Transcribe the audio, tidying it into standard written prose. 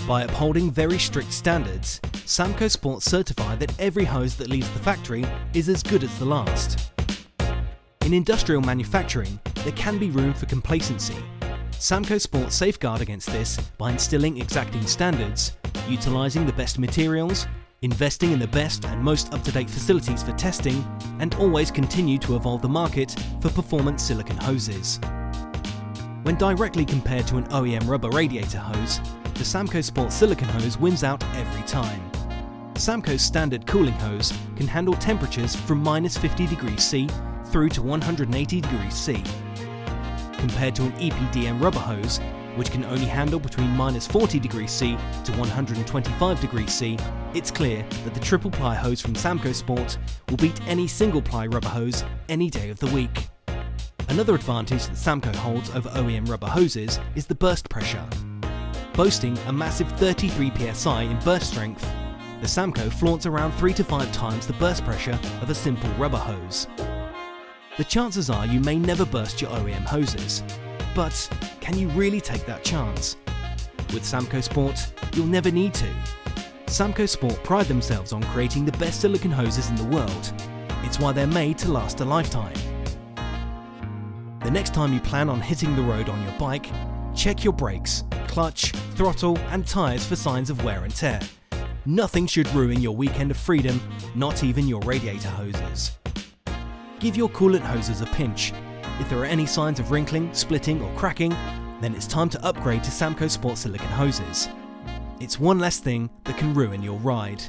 By upholding very strict standards, Samco Sport certify that every hose that leaves the factory is as good as the last. In industrial manufacturing, there can be room for complacency. Samco Sport safeguard against this by instilling exacting standards, utilising the best materials, investing in the best and most up-to-date facilities for testing, and always continue to evolve the market for performance silicone hoses. When directly compared to an OEM rubber radiator hose, the Samco Sport silicone hose wins out every time. Samco's standard cooling hose can handle temperatures from -50°C through to 180°C. Compared to an EPDM rubber hose, which can only handle between -40°C to 125°C, it's clear that the triple ply hose from Samco Sport will beat any single ply rubber hose any day of the week. Another advantage that Samco holds over OEM rubber hoses is the burst pressure. Boasting a massive 33 psi in burst strength, the Samco flaunts around 3 to 5 times the burst pressure of a simple rubber hose. The chances are you may never burst your OEM hoses, but can you really take that chance? With Samco Sport, you'll never need to. Samco Sport pride themselves on creating the best silicone hoses in the world. It's why they're made to last a lifetime. The next time you plan on hitting the road on your bike, check your brakes, clutch, throttle and tyres for signs of wear and tear. Nothing should ruin your weekend of freedom, not even your radiator hoses. Give your coolant hoses a pinch. If there are any signs of wrinkling, splitting or cracking, then it's time to upgrade to Samco Sport silicone hoses. It's one less thing that can ruin your ride.